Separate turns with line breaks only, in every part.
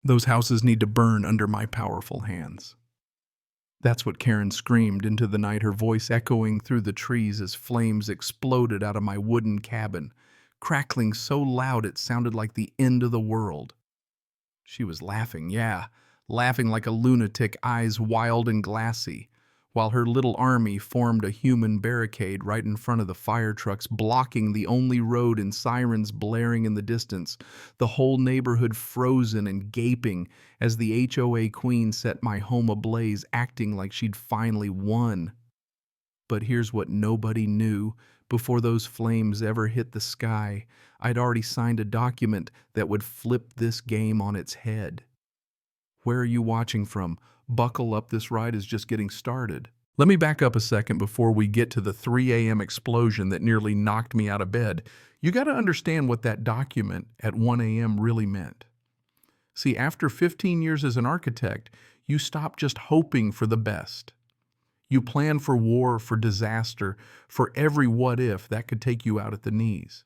Those houses need to burn under my powerful hands. That's what Karen screamed into the night, her voice echoing through the trees as flames exploded out of my wooden cabin, crackling so loud it sounded like the end of the world. She was laughing, yeah, laughing like a lunatic, eyes wild and glassy, while her little army formed a human barricade right in front of the fire trucks, blocking the only road and sirens blaring in the distance, the whole neighborhood frozen and gaping as the HOA queen set my home ablaze, acting like she'd finally won. But here's what nobody knew. Before those flames ever hit the sky, I'd already signed a document that would flip this game on its head. Where are you watching from? Buckle up, this ride is just getting started. Let me back up a second before we get to the 3 a.m. explosion that nearly knocked me out of bed. You got to understand what that document at 1 a.m. really meant. See, after 15 years as an architect, you stop just hoping for the best. You plan for war, for disaster, for every what if that could take you out at the knees.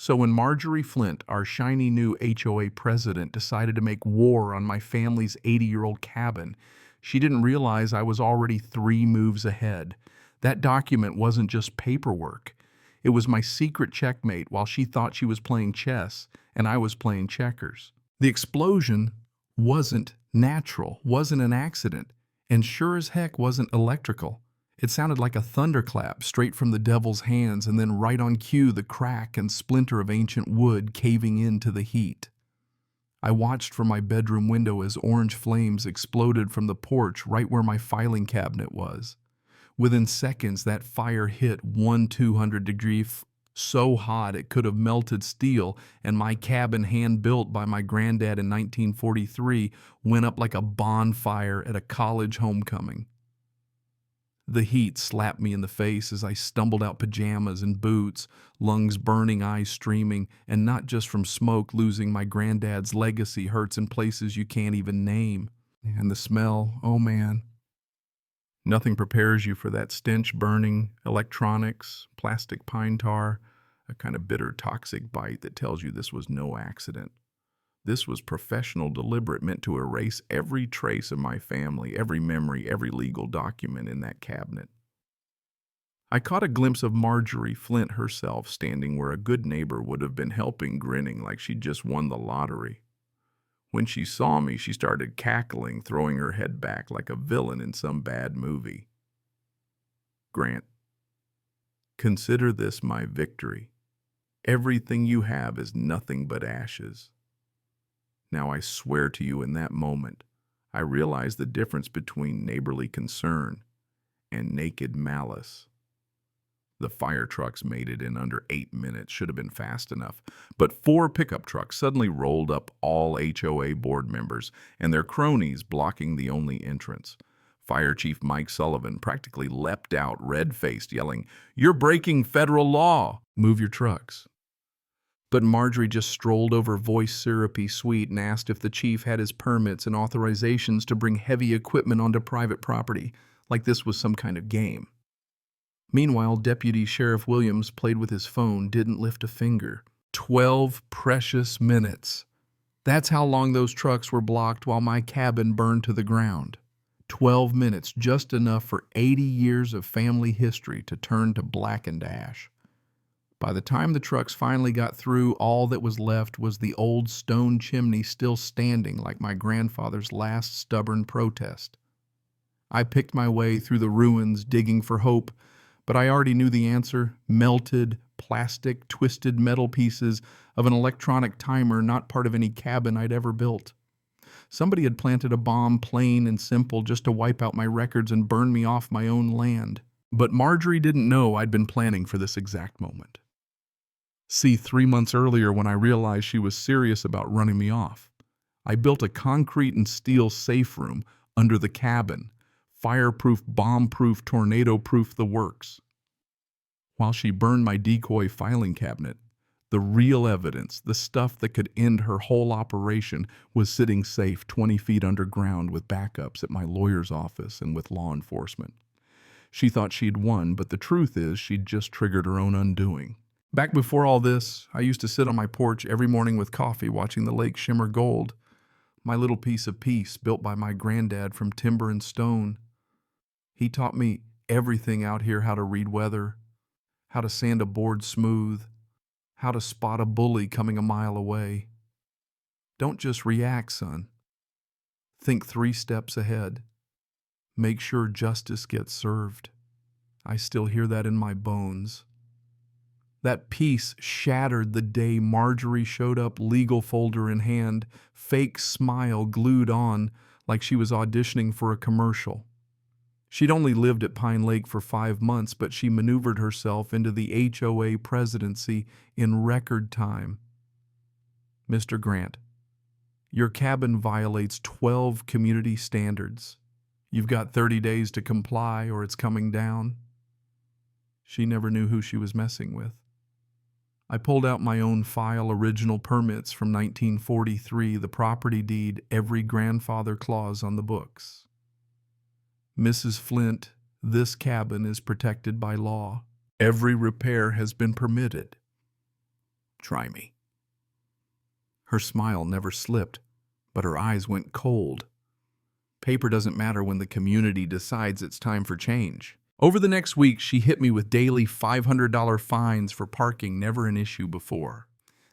So when Marjorie Flint, our shiny new HOA president, decided to make war on my family's 80-year-old cabin, she didn't realize I was already 3 moves ahead. That document wasn't just paperwork. It was my secret checkmate while she thought she was playing chess and I was playing checkers. The explosion wasn't natural, wasn't an accident, and sure as heck wasn't electrical. It sounded like a thunderclap straight from the devil's hands, and then right on cue the crack and splinter of ancient wood caving into the heat. I watched from my bedroom window as orange flames exploded from the porch right where my filing cabinet was. Within seconds, that fire hit 200-degree so hot it could have melted steel, and my cabin, hand-built by my granddad in 1943, went up like a bonfire at a college homecoming. The heat slapped me in the face as I stumbled out pajamas and boots, lungs burning, eyes streaming, and not just from smoke. Losing my granddad's legacy hurts in places you can't even name. And the smell, oh man. Nothing prepares you for that stench, burning, electronics, plastic pine tar, a kind of bitter, toxic bite that tells you this was no accident. This was professional, deliberate, meant to erase every trace of my family, every memory, every legal document in that cabinet. I caught a glimpse of Marjorie Flint herself standing where a good neighbor would have been helping, grinning like she'd just won the lottery. When she saw me, she started cackling, throwing her head back like a villain in some bad movie. Grant, consider this my victory. Everything you have is nothing but ashes. Now I swear to you, in that moment, I realized the difference between neighborly concern and naked malice. The fire trucks made it in under 8 minutes, should have been fast enough, but 4 pickup trucks suddenly rolled up, all HOA board members and their cronies blocking the only entrance. Fire Chief Mike Sullivan practically leapt out, red-faced, yelling, "You're breaking federal law! Move your trucks." But Marjorie just strolled over, voice syrupy sweet, and asked if the chief had his permits and authorizations to bring heavy equipment onto private property, like this was some kind of game. Meanwhile, Deputy Sheriff Williams played with his phone, didn't lift a finger. 12 precious minutes. That's how long those trucks were blocked while my cabin burned to the ground. 12 minutes, just enough for 80 years of family history to turn to blackened ash. By the time the trucks finally got through, all that was left was the old stone chimney still standing like my grandfather's last stubborn protest. I picked my way through the ruins, digging for hope, but I already knew the answer: melted, plastic, twisted metal pieces of an electronic timer not part of any cabin I'd ever built. Somebody had planted a bomb, plain and simple, just to wipe out my records and burn me off my own land. But Marjorie didn't know I'd been planning for this exact moment. See, 3 months earlier, when I realized she was serious about running me off, I built a concrete and steel safe room under the cabin, fireproof, bomb-proof, tornado-proof, the works. While she burned my decoy filing cabinet, the real evidence, the stuff that could end her whole operation, was sitting safe 20 feet underground with backups at my lawyer's office and with law enforcement. She thought she'd won, but the truth is she'd just triggered her own undoing. Back before all this, I used to sit on my porch every morning with coffee, watching the lake shimmer gold, My little piece of peace built by my granddad from timber and stone. He taught me everything out here: how to read weather, how to sand a board smooth, how to spot a bully coming a mile away. Don't just react, son. Think 3 steps ahead. Make sure justice gets served. I still hear that in my bones. That peace shattered the day Marjorie showed up, legal folder in hand, fake smile glued on like she was auditioning for a commercial. She'd only lived at Pine Lake for 5 months, but she maneuvered herself into the HOA presidency in record time. Mr. Grant, your cabin violates 12 community standards. You've got 30 days to comply or it's coming down. She never knew who she was messing with. I pulled out my own file, original permits from 1943, the property deed, every grandfather clause on the books. Mrs. Flint, this cabin is protected by law. Every repair has been permitted. Try me. Her smile never slipped, but her eyes went cold. Paper doesn't matter when the community decides it's time for change. Over the next week, she hit me with daily $500 fines for parking, never an issue before.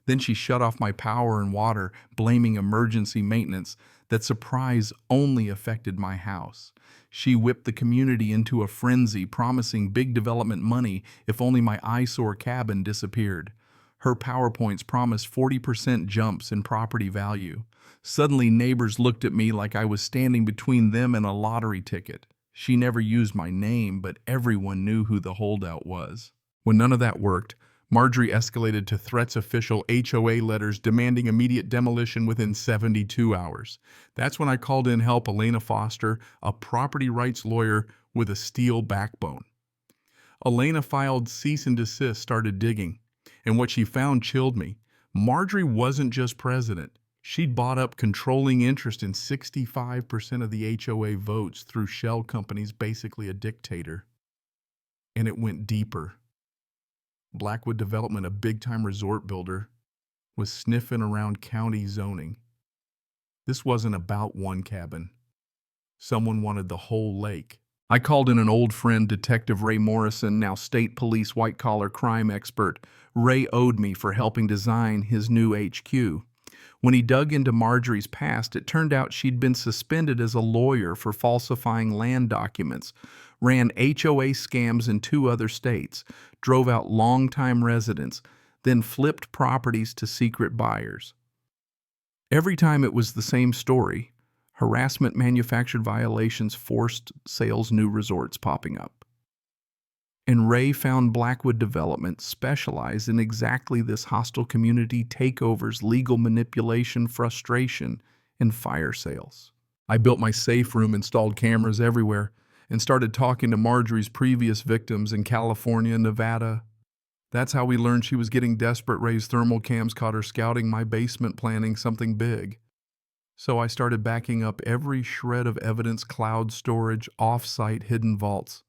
Then she shut off my power and water, blaming emergency maintenance that, surprise, only affected my house. She whipped the community into a frenzy, promising big development money if only my eyesore cabin disappeared. Her PowerPoints promised 40% jumps in property value. Suddenly, neighbors looked at me like I was standing between them and a lottery ticket. She never used my name, but everyone knew who the holdout was. When none of that worked, Marjorie escalated to threats, official HOA letters demanding immediate demolition within 72 hours. That's when I called in help: Elena Foster, a property rights lawyer with a steel backbone. Elena filed cease and desist, started digging, and what she found chilled me. Marjorie wasn't just president. She'd bought up controlling interest in 65% of the HOA votes through shell companies, basically a dictator. And it went deeper. Blackwood Development, a big-time resort builder, was sniffing around county zoning. This wasn't about one cabin. Someone wanted the whole lake. I called in an old friend, Detective Ray Morrison, now state police white-collar crime expert. Ray owed me for helping design his new HQ. When he dug into Marjorie's past, it turned out she'd been suspended as a lawyer for falsifying land documents, ran HOA scams in 2 other states, drove out longtime residents, then flipped properties to secret buyers. Every time it was the same story: harassment, manufactured violations, forced sales, new resorts popping up. And Ray found Blackwood Development specialized in exactly this: hostile community takeovers, legal manipulation, frustration, and fire sales. I built my safe room, installed cameras everywhere, and started talking to Marjorie's previous victims in California, Nevada. That's how we learned she was getting desperate. Ray's thermal cams caught her scouting my basement, planning something big. So I started backing up every shred of evidence: cloud storage, off-site, hidden vaults.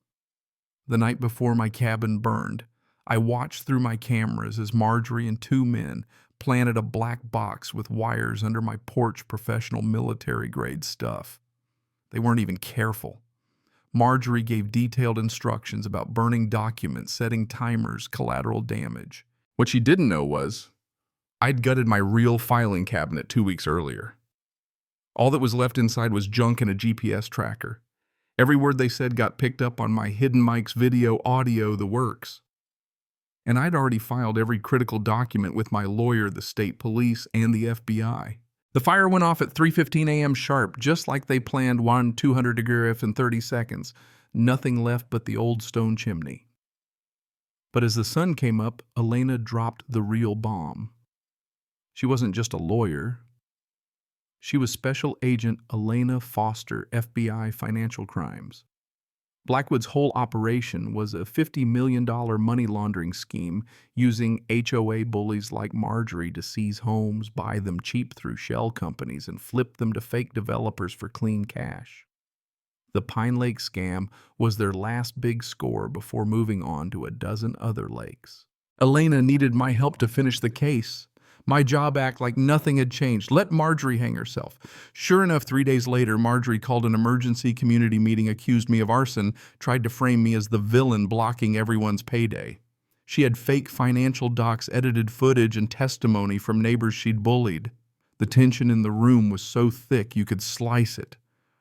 The night before my cabin burned, I watched through my cameras as Marjorie and 2 men planted a black box with wires under my porch, professional military-grade stuff. They weren't even careful. Marjorie gave detailed instructions about burning documents, setting timers, collateral damage. What she didn't know was I'd gutted my real filing cabinet 2 weeks earlier. All that was left inside was junk and a GPS tracker. Every word they said got picked up on my hidden mics, video, audio, the works. And I'd already filed every critical document with my lawyer, the state police, and the FBI. The fire went off at 3:15 a.m. sharp, just like they planned. 200-degree riff in 30 seconds. Nothing left but the old stone chimney. But as the sun came up, Elena dropped the real bomb. She wasn't just a lawyer. She was Special Agent Elena Foster, FBI Financial Crimes. Blackwood's whole operation was a $50 million money laundering scheme using HOA bullies like Marjorie to seize homes, buy them cheap through shell companies, and flip them to fake developers for clean cash. The Pine Lake scam was their last big score before moving on to a dozen other lakes. Elena needed my help to finish the case, My job act like nothing had changed. Let Marjorie hang herself. Sure enough, 3 days later, Marjorie called an emergency community meeting, accused me of arson, tried to frame me as the villain blocking everyone's payday. She had fake financial docs, edited footage, and testimony from neighbors she'd bullied. The tension in the room was so thick you could slice it.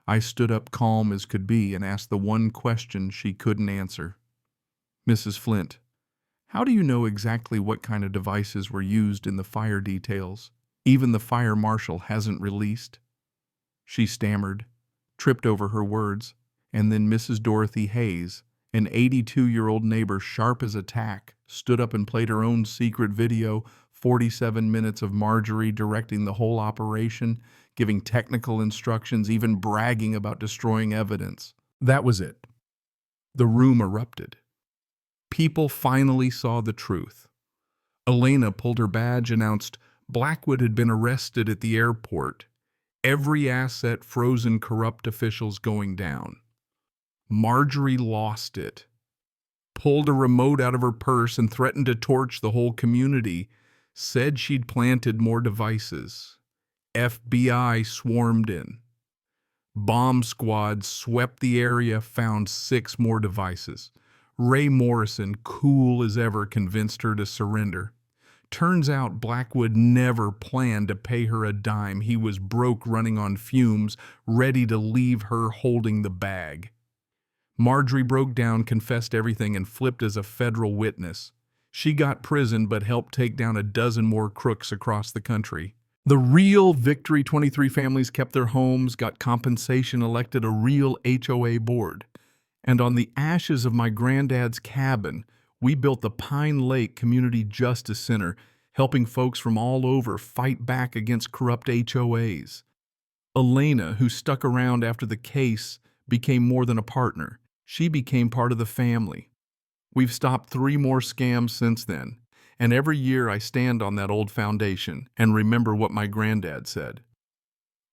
I stood up calm as could be and asked the one question she couldn't answer. Mrs. Flint, how do you know exactly what kind of devices were used in the fire details? Even the fire marshal hasn't released. She stammered, tripped over her words, and then Mrs. Dorothy Hayes, an 82-year-old neighbor sharp as a tack, stood up and played her own secret video, 47 minutes of Marjorie directing the whole operation, giving technical instructions, even bragging about destroying evidence. That was it. The room erupted. People finally saw the truth. Elena pulled her badge, announced Blackwood had been arrested at the airport. Every asset frozen, corrupt officials going down. Marjorie lost it, pulled a remote out of her purse and threatened to torch the whole community, said she'd planted more devices. FBI swarmed in. Bomb squads swept the area, found 6 more devices. Ray Morrison, cool as ever, convinced her to surrender. Turns out Blackwood never planned to pay her a dime. He was broke, running on fumes, ready to leave her holding the bag. Marjorie broke down, confessed everything, and flipped as a federal witness. She got prison but helped take down a dozen more crooks across the country. The real victory: 23 families kept their homes, got compensation, elected a real HOA board. And on the ashes of my granddad's cabin, we built the Pine Lake Community Justice Center, helping folks from all over fight back against corrupt HOAs. Elena, who stuck around after the case, became more than a partner. She became part of the family. We've stopped 3 more scams since then, and every year I stand on that old foundation and remember what my granddad said.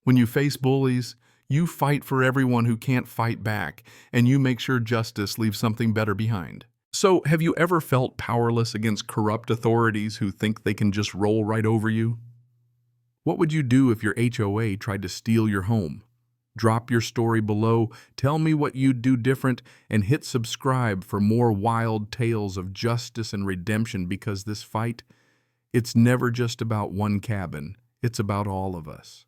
When you face bullies, you fight for everyone who can't fight back, and you make sure justice leaves something better behind. So, have you ever felt powerless against corrupt authorities who think they can just roll right over you? What would you do if your HOA tried to steal your home? Drop your story below, tell me what you'd do different, and hit subscribe for more wild tales of justice and redemption, because this fight, it's never just about one cabin, it's about all of us.